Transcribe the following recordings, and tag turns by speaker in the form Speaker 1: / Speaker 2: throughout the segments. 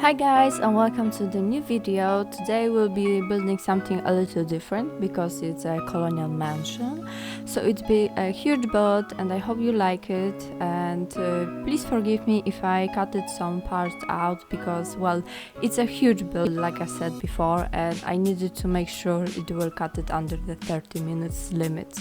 Speaker 1: Hi guys, and welcome to the new video. Today we'll be building something a little different because it's a colonial mansion. So it'll be a huge build and I hope you like it, and please forgive me if I cutted some parts out because, well, it's a huge build like I said before, and I needed to make sure it will cut it under the 30 minutes limit.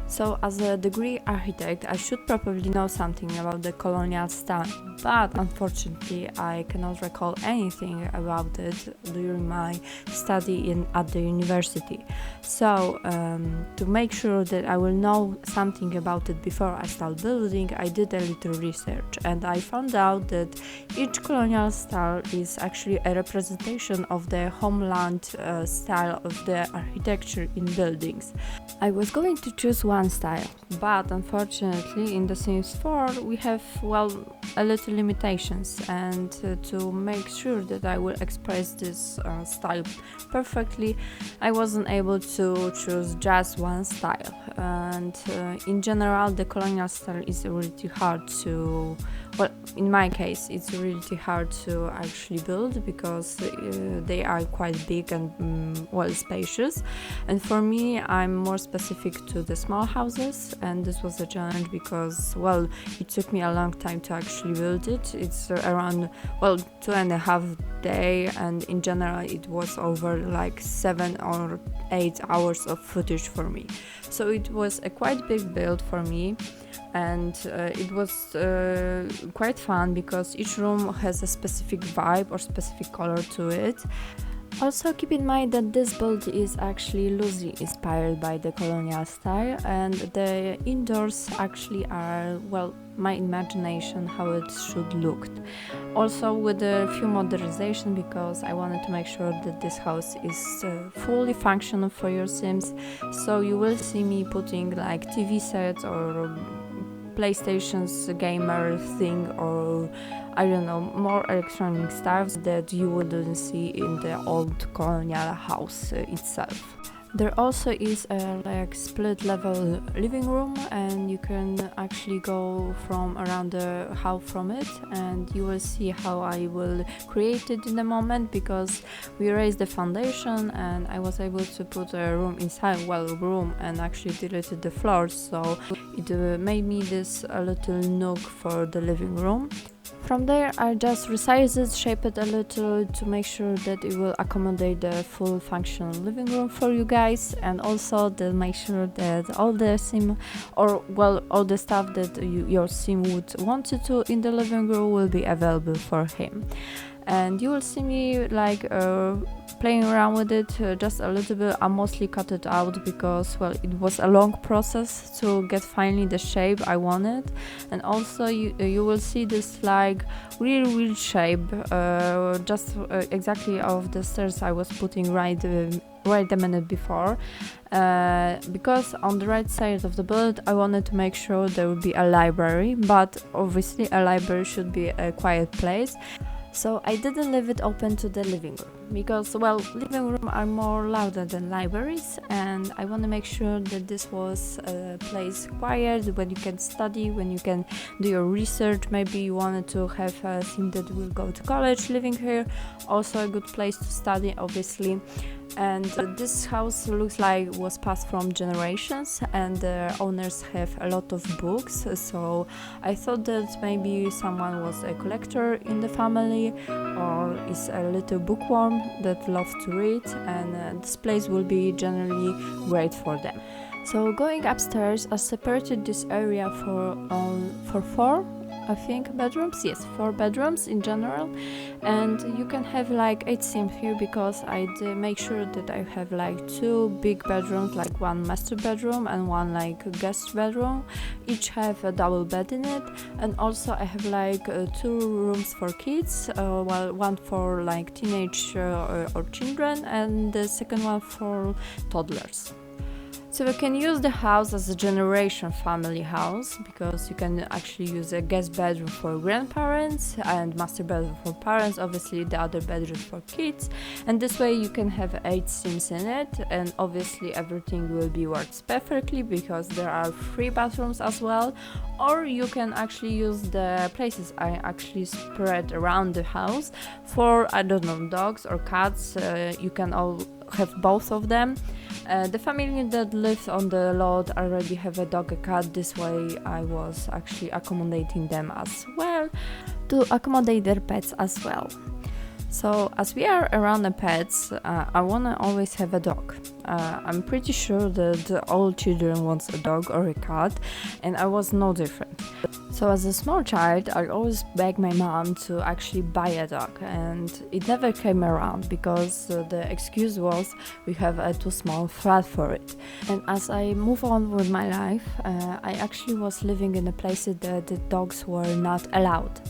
Speaker 1: So as a degree architect, I should probably know something about the colonial style, but unfortunately I cannot recall anything about it during my study at the university. So to make sure that I will know something about it before I start building, I did a little research and I found out that each colonial style is actually a representation of the homeland style of the architecture in buildings. I was going to choose one style, but unfortunately in The Sims 4 we have, well, a little limitations, and to make sure that I will express this style perfectly, I wasn't able to choose just one style. And in general the colonial style is really hard to, well, in my case it's really hard to actually build because they are quite big and well spacious, and for me I'm more specific to the small houses, and this was a challenge because, well, it took me a long time to actually build it. It's around, well, 2.5 days, and in general it was over like 7 or 8 hours of footage for me. So it was a quite big build for me, and it was quite fun because each room has a specific vibe or specific color to it. Also keep in mind that this build is actually loosely inspired by the colonial style, and the indoors actually are, well, my imagination how it should look. Also with a few modernization because I wanted to make sure that this house is fully functional for your Sims. So you will see me putting like TV sets or PlayStation's gamer thing, or I don't know, more electronic stuff that you wouldn't see in the old colonial house itself. There also is a like split level living room, and you can actually go from around the house from it, and you will see how I will create it in a moment because we raised the foundation and I was able to put a room inside, well, room, and actually deleted the floors, so it made me this a little nook for the living room. From there I just resized it, shaped it a little to make sure that it will accommodate the full functional living room for you guys, and also to make sure that all the sim, or well, all the stuff that your sim would want to do in the living room will be available for him. And you will see me like playing around with it just a little bit. I mostly cut it out because, well, it was a long process to get finally the shape I wanted. And also you will see this like real shape just exactly of the stairs I was putting right a minute before, because on the right side of the build I wanted to make sure there would be a library, but obviously a library should be a quiet place. So I didn't leave it open to the living room because, well, living rooms are more louder than libraries, and I want to make sure that this was a place quiet when you can study, when you can do your research. Maybe you wanted to have a sim that will go to college living here, also a good place to study, obviously. And this house looks like was passed from generations, and the owners have a lot of books, so I thought that maybe someone was a collector in the family or is a little bookworm that loves to read, and this place will be generally great for them. So going upstairs, I separated this area for 4, I think, bedrooms. Yes, 4 bedrooms in general, and you can have like 8 sims here because I make sure that I have like 2 big bedrooms, like 1 master bedroom and 1 like guest bedroom. Each have a double bed in it, and also I have like 2 rooms for kids, well, 1 for like teenage or children, and the second one for toddlers. So we can use the house as a generation family house, because you can actually use a guest bedroom for grandparents and master bedroom for parents, obviously the other bedroom for kids, and this way you can have 8 Sims in it, and obviously everything will be works perfectly because there are 3 bathrooms as well. Or you can actually use the places I actually spread around the house for, I don't know, dogs or cats. You can all have both of them. The family that lives on the lot already have a dog, a cat. This way I was actually accommodating them as well, to accommodate their pets as well. So as we are around the pets, I wanna always have a dog. I'm pretty sure that all children wants a dog or a cat, and I was no different. So as a small child, I always begged my mom to actually buy a dog, and it never came around because the excuse was we have a too small flat for it. And as I move on with my life, I actually was living in a place that the dogs were not allowed.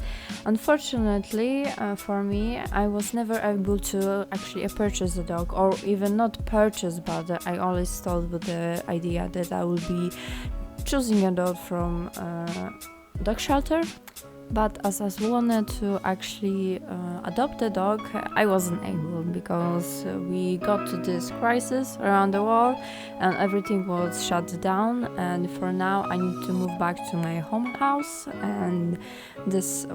Speaker 1: Unfortunately for me, I was never able to actually purchase a dog, or even not purchase, but I always thought with the idea that I would be choosing a dog from dog shelter. But as I wanted to actually adopt a dog, I wasn't able, because we got to this crisis around the world and everything was shut down, and for now I need to move back to my home house, and this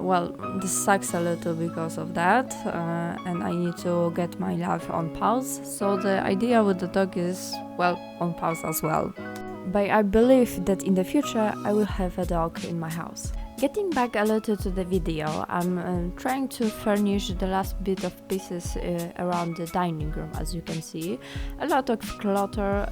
Speaker 1: sucks a little because of that, and I need to get my life on pause. So the idea with the dog is, well, on pause as well. But I believe that in the future I will have a dog in my house. Getting back a little to the video, I'm trying to furnish the last bit of pieces around the dining room. As you can see, a lot of clutter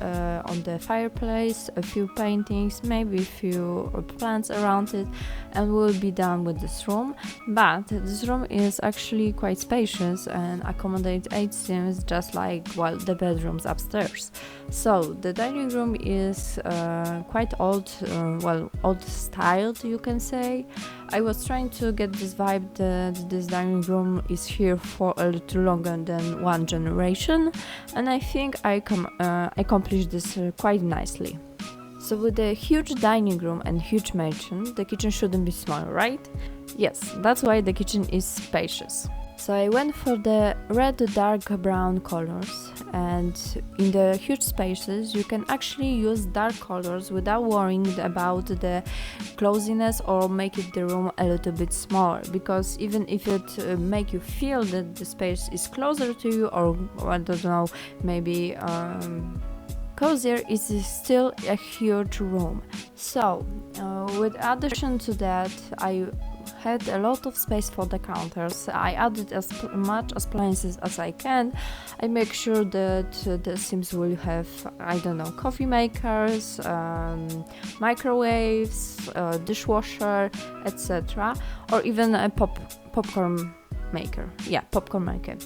Speaker 1: on the fireplace, a few paintings, maybe a few plants around it, and we'll be done with this room. But this room is actually quite spacious and accommodates 8 Sims, just like, well, the bedrooms upstairs. So the dining room is quite old, old styled, you can say. I was trying to get this vibe that this dining room is here for a little longer than 1 generation, and I think I accomplished this quite nicely. So with a huge dining room and huge mansion, the kitchen shouldn't be small, right? Yes, that's why the kitchen is spacious. So I went for the red dark brown colors, and in the huge spaces you can actually use dark colors without worrying about the closeness or make it the room a little bit smaller, because even if it make you feel that the space is closer to you, or I don't know, maybe cozier, it is still a huge room. So with addition to that, I had a lot of space for the counters. I added as much appliances as I can. I make sure that the Sims will have, I don't know, coffee makers, microwaves, dishwasher, etc., or even a popcorn maker. Yeah, popcorn maker.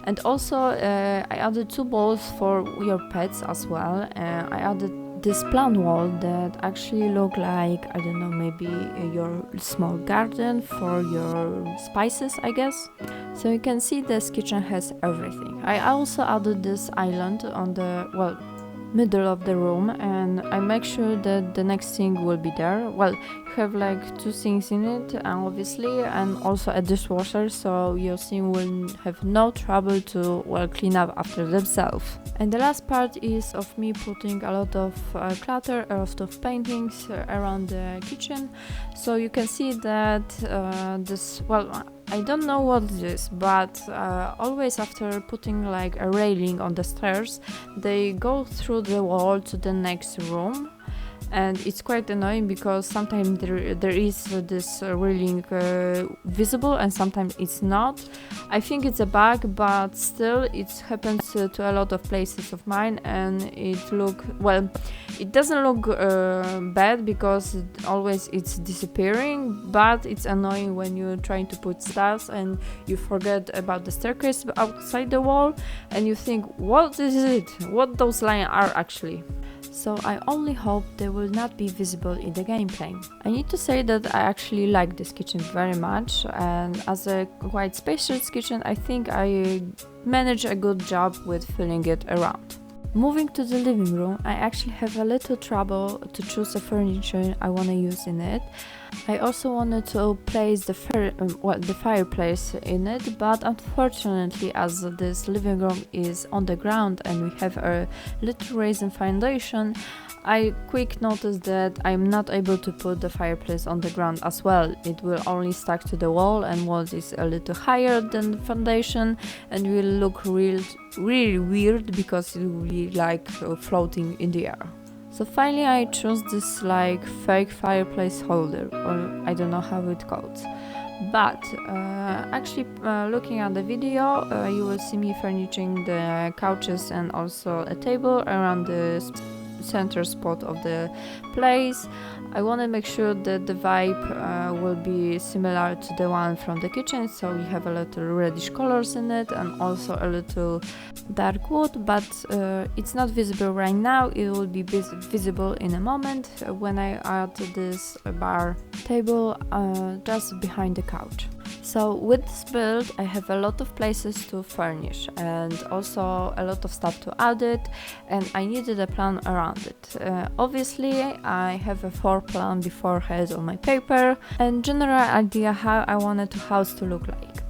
Speaker 1: And also I added 2 bowls for your pets as well. I added this plant wall that actually look like, I don't know, maybe your small garden for your spices, I guess. So you can see this kitchen has everything. I also added this island on the, well, middle of the room, and I make sure that the next sink will be there. Well, you have like 2 sinks in it, obviously, and also a dishwasher, so your sink will have no trouble to, well, clean up after themselves. And the last part is of me putting a lot of clutter, a lot of paintings around the kitchen. So you can see that this, well, I don't know what it is, but always after putting like a railing on the stairs, they go through the wall to the next room. And it's quite annoying because sometimes there is this railing visible and sometimes it's not. I think it's a bug, but still it happens to a lot of places of mine, and it doesn't look bad because always it's disappearing, but it's annoying when you're trying to put stuff and you forget about the staircase outside the wall and you think, what is it? What those lines are actually? So I only hope they will not be visible in the gameplay. I need to say that I actually like this kitchen very much, and as a quite spacious kitchen, I think I managed a good job with filling it around. Moving to the living room, I actually have a little trouble to choose the furniture I want to use in it. I also wanted to place the fireplace in it, but unfortunately, as this living room is on the ground and we have a little raised foundation, I quick noticed that I'm not able to put the fireplace on the ground as well. It will only stuck to the wall, and wall is a little higher than the foundation and will look really weird because it will be like floating in the air. So finally I chose this like fake fireplace holder, or I don't know how it called. But actually looking at the video, you will see me furnishing the couches and also a table around the center spot of the place. I want to make sure that the vibe will be similar to the one from the kitchen, so we have a little reddish colors in it and also a little dark wood, but it's not visible right now. It will be visible in a moment when I add this bar table just behind the couch. So with this build I have a lot of places to furnish and also a lot of stuff to add it, and I needed a plan around it. Obviously I have a floor plan beforehand on my paper and general idea how I wanted the house to look like.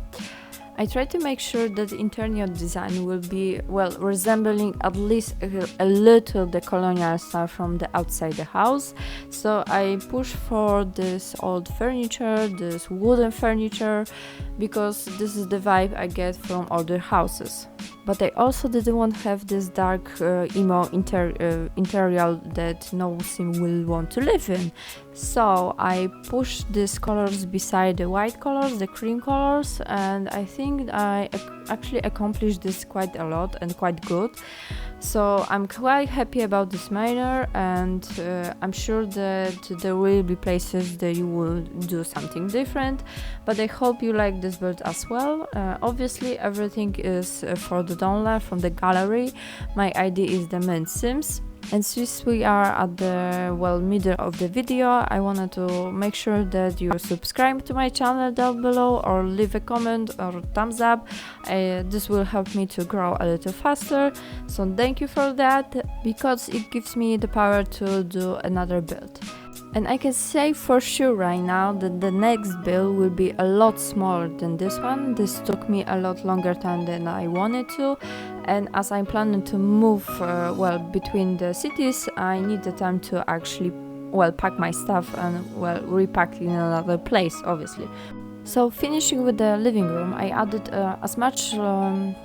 Speaker 1: I try to make sure that the interior design will be, well, resembling at least a little the colonial style from the outside the house. So I push for this old furniture, this wooden furniture, because this is the vibe I get from older houses. But I also didn't want to have this dark emo interior that no sim will want to live in. So I pushed these colors beside the white colors, the cream colors, and I think I actually accomplished this quite a lot and quite good. So I'm quite happy about this manor, and I'm sure that there will be places that you will do something different, but I hope you like this build as well. Obviously everything is for the download from the gallery. My ID is themintSims. And since we are at the middle of the video, I wanted to make sure that you subscribe to my channel down below or leave a comment or thumbs up. This will help me to grow a little faster, so thank you for that, because it gives me the power to do another build. And I can say for sure right now that the next build will be a lot smaller than this one. This took me a lot longer time than I wanted to, and as I'm planning to move between the cities, I need the time to actually pack my stuff and repack in another place, obviously. So finishing with the living room, I added as much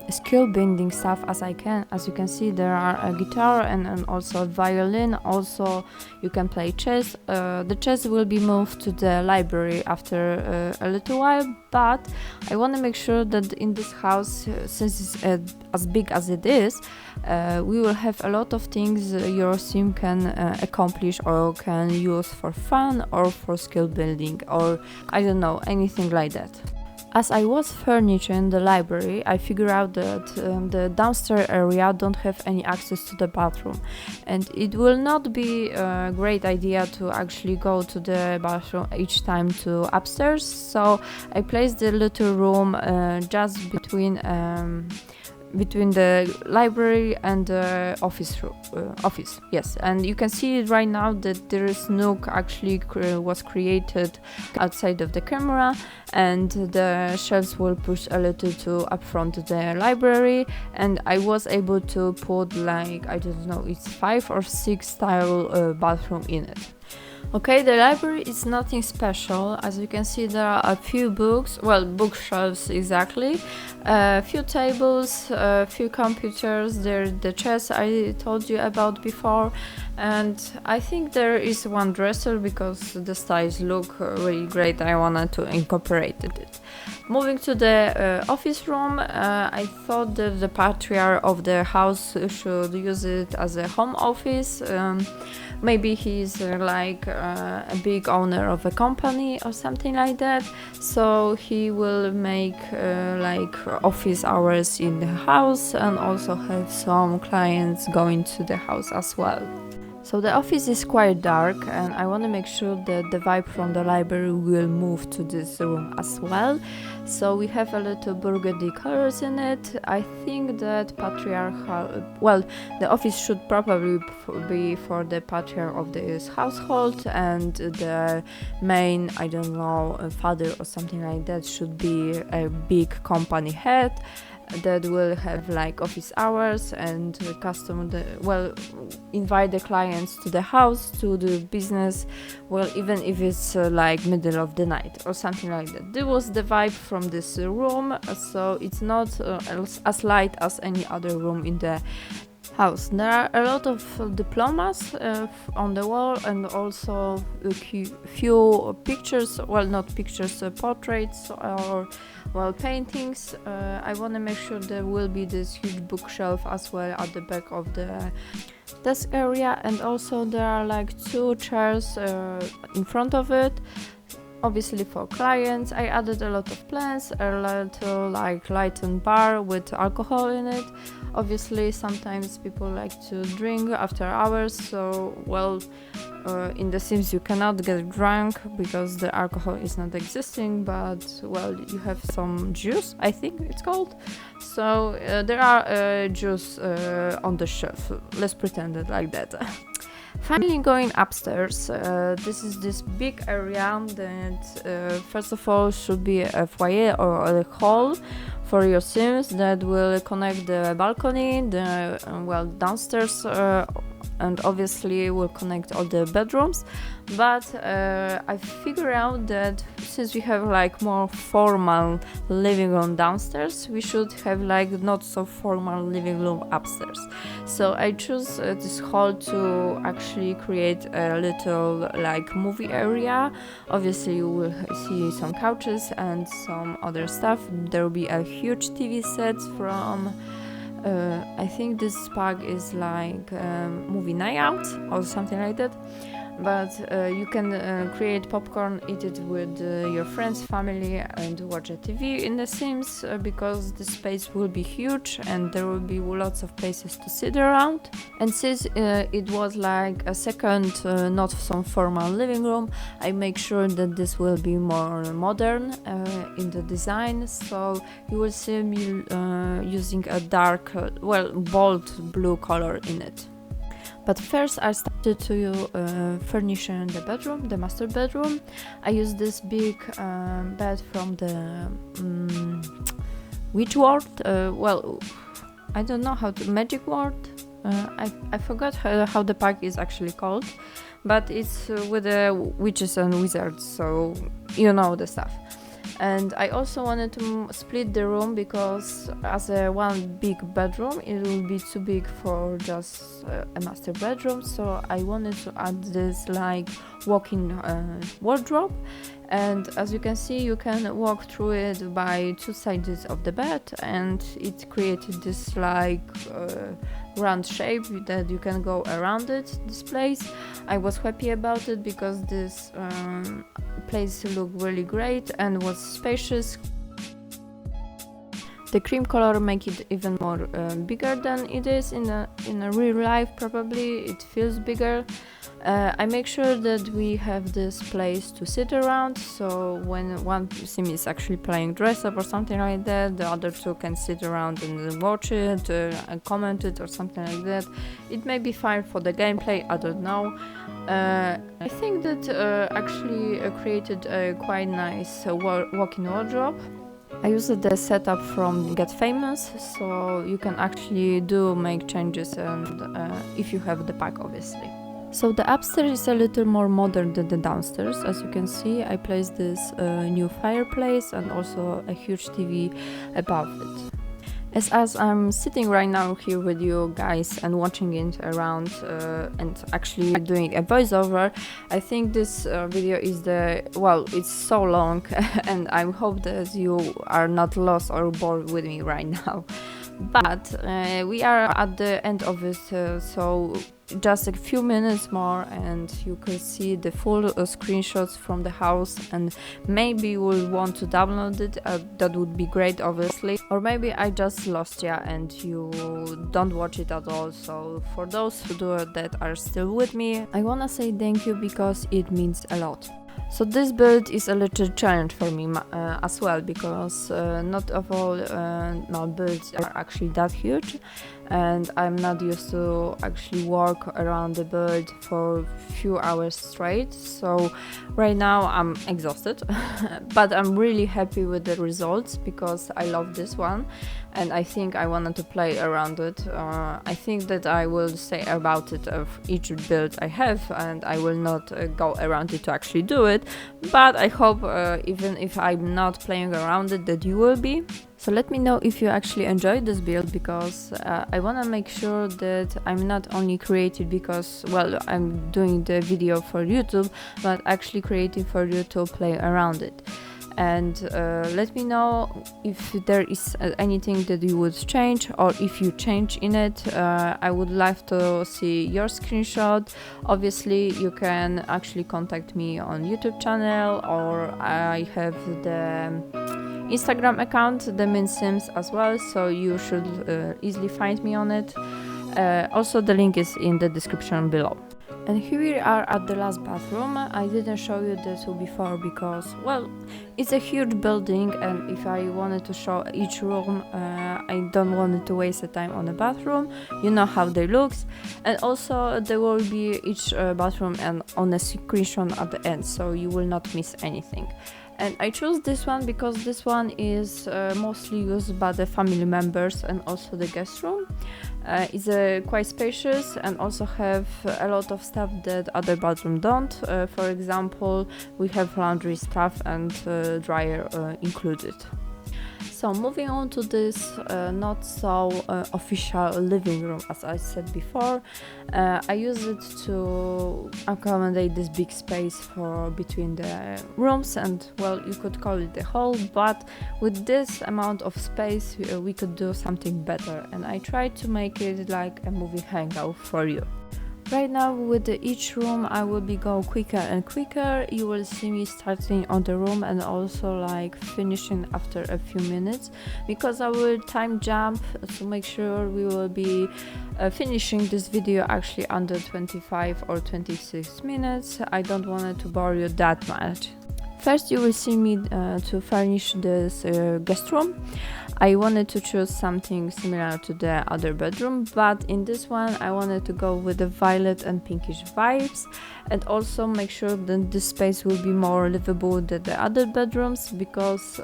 Speaker 1: skill binding stuff as I can. As you can see, there are a guitar and also a violin. Also, you can play chess. The chess will be moved to the library after a little while, but I want to make sure that in this house, since it's as big as it is, we will have a lot of things your sim can accomplish or can use for fun or for skill building, or I don't know, anything like that. As I was furnishing the library, I figured out that the downstairs area don't have any access to the bathroom, and it will not be a great idea to actually go to the bathroom each time to upstairs. So I placed the little room just between the library and the office. Yes, and you can see it right now that there is nook actually was created outside of the camera, and the shelves will push a little to up front the library, and I was able to put like, I don't know, it's 5 or 6 style bathroom in it. Okay, the library is nothing special. As you can see, there are a few books, bookshelves exactly, a few tables, a few computers, there's the chess I told you about before, and I think there is one dresser because the styles look really great. I wanted to incorporate it. Moving to the office room, I thought that the patriarch of the house should use it as a home office. Maybe he's like a big owner of a company or something like that, so he will make like office hours in the house and also have some clients going to the house as well. So the office is quite dark, and I want to make sure that the vibe from the library will move to this room as well. So we have a little burgundy colors in it. I think that patriarchal, well, the office should probably be for the patriarch of this household, and the main, I don't know, father or something like that should be a big company head that will have like office hours and invite the clients to the house to do business, well, even if it's like middle of the night or something like that. This was the vibe from this room, so it's not as light as any other room in the house. There are a lot of diplomas on the wall, and also a few pictures, well, not pictures, portraits or paintings. I want to make sure there will be this huge bookshelf as well at the back of the desk area, and also there are like 2 chairs in front of it, obviously for clients. I added a lot of plants, a little like lightened bar with alcohol in it. Obviously sometimes people like to drink after hours, so in The Sims you cannot get drunk because the alcohol is not existing, but you have some juice, I think it's called. So there are juice on the shelf, let's pretend it like that. Finally, going upstairs, this is this big area that first of all should be a foyer or a hall for your Sims that will connect the balcony, the downstairs, and obviously will connect all the bedrooms. But I figured out that since we have like more formal living room downstairs, we should have like not so formal living room upstairs. So I choose this hall to actually create a little like movie area. Obviously you will see some couches and some other stuff. There will be a huge TV set from I think this pack is like movie night out or something like that. But you can create popcorn, eat it with your friends, family, and watch a TV in The Sims because the space will be huge and there will be lots of places to sit around. And since it was like a second, not some formal living room, I make sure that this will be more modern in the design. So you will see me using a dark, bold blue color in it. But first I started to furnish the bedroom, the master bedroom. I used this big bed from the Witch World. I don't know how to, Magic World. I forgot how the pack is actually called, but it's with the witches and wizards, so you know the stuff. And I also wanted to split the room because as a one big bedroom it will be too big for just a master bedroom, so I wanted to add this like walk-in wardrobe. And as you can see, you can walk through it by 2 sides of the bed, and it created this like round shape that you can go around it, this place. I was happy about it because this place looked really great and was spacious. The cream color make it even more bigger than it is in a real life. Probably it feels bigger. I make sure that we have this place to sit around, so when one sim is actually playing dress up or something like that, the other 2 can sit around and watch it and comment it or something like that. It may be fine for the gameplay, I don't know. I think that actually created a quite nice walk-in wardrobe. I used the setup from Get Famous, so you can actually make changes and if you have the pack, obviously. So the upstairs is a little more modern than the downstairs. As you can see, I placed this new fireplace and also a huge TV above it. As I'm sitting right now here with you guys and watching it around and actually doing a voiceover, I think this video is it's so long and I hope that you are not lost or bored with me right now. But we are at the end of it, so just a few minutes more and you could see the full screenshots from the house, and maybe you will want to download it. That would be great, obviously. Or maybe I just lost you and you don't watch it at all. So for those who do that are still with me, I wanna say thank you because it means a lot. So this build is a little challenge for me as well, because not all builds are actually that huge, and I'm not used to actually work around the build for a few hours straight. So right now I'm exhausted but I'm really happy with the results because I love this one and I think I wanted to play around it. I think that I will say about it of each build I have, and I will not go around it to actually do it, but I hope even if I'm not playing around it that you will be. So let me know if you actually enjoyed this build, because I want to make sure that I'm not only creative because, well, I'm doing the video for YouTube, but actually creative for you to play around it. And let me know if there is anything that you would change, or if you change in it. I would love to see your screenshot. Obviously you can actually contact me on YouTube channel, or I have the Instagram account, themintSims, as well, so you should easily find me on it. Also the link is in the description below. And here we are at the last bathroom. I didn't show you this before because, well, it's a huge building, and if I wanted to show each room, I don't want to waste the time on the bathroom. You know how they look. And also there will be each bathroom and on a screenshot at the end, so you will not miss anything. And I chose this one because this one is mostly used by the family members and also the guest room. It's quite spacious and also have a lot of stuff that other bedrooms don't. For example, we have laundry stuff and dryer included. So moving on to this not so official living room, as I said before, I use it to accommodate this big space for between the rooms, and, well, you could call it the hall, but with this amount of space we could do something better, and I tried to make it like a movie hangout for you. Right now with each room I will be going quicker and quicker. You will see me starting on the room and also like finishing after a few minutes, because I will time jump to make sure we will be finishing this video actually under 25 or 26 minutes. I don't want to bore you that much. First you will see me to furnish this guest room. I wanted to choose something similar to the other bedroom, but in this one I wanted to go with the violet and pinkish vibes, and also make sure that this space will be more livable than the other bedrooms, because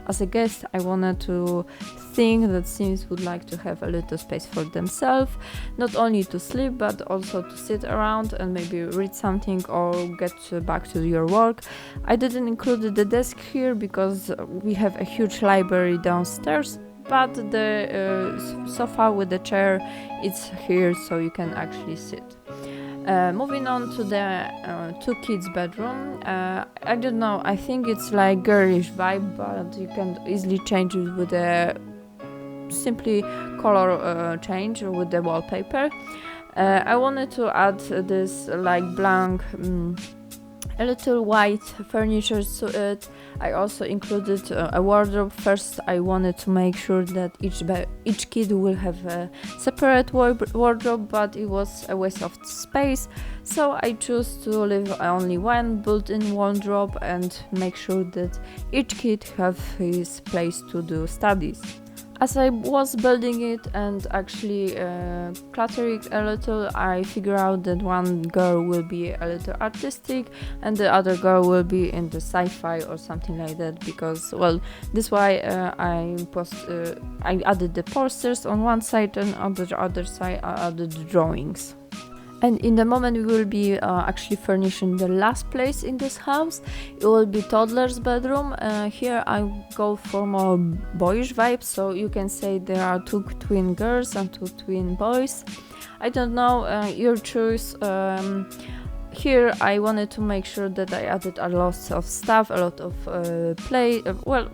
Speaker 1: as a guest I wanted to think that Sims would like to have a little space for themselves, not only to sleep but also to sit around and maybe read something or get back to your work. I didn't include the desk here because we have a huge library downstairs, but the sofa with the chair, it's here so you can actually sit. Moving on to the two kids bedroom. I don't know, I think it's like girlish vibe, but you can easily change it with a simply color change with the wallpaper. I wanted to add this like blank a little white furniture to it. I also included a wardrobe. First I wanted to make sure that each kid will have a separate wardrobe, but it was a waste of space, so I chose to leave only one built-in wardrobe and make sure that each kid have his place to do studies. As I was building it and actually cluttering a little, I figured out that one girl will be a little artistic and the other girl will be in the sci-fi or something like that, because, well, this why I added the posters on one side, and on the other side I added the drawings. And in the moment we will be actually furnishing the last place in this house. It will be toddler's bedroom. Here I go for more boyish vibes, so you can say there are two twin girls and two twin boys. I don't know, your choice. Here I wanted to make sure that I added a lot of stuff, a lot of play, well,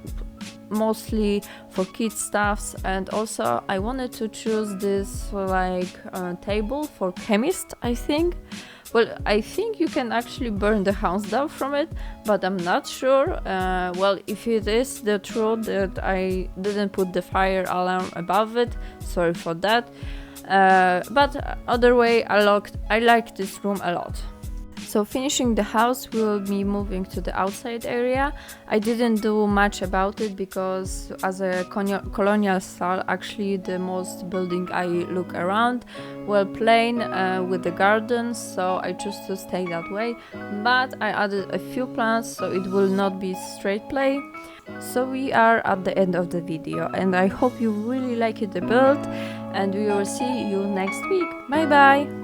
Speaker 1: mostly for kids stuffs. And also I wanted to choose this like table for chemist, I think. Well, I think you can actually burn the house down from it, but I'm not sure. Well, if it is the truth that I didn't put the fire alarm above it, sorry for that. But other way, I like this room a lot. So finishing the house, we will be moving to the outside area. I didn't do much about it because as a colonial style, actually the most building I look around, well, plain with the gardens, so I choose to stay that way. But I added a few plants, so it will not be straight play. So we are at the end of the video, and I hope you really liked the build, and we will see you next week. Bye bye!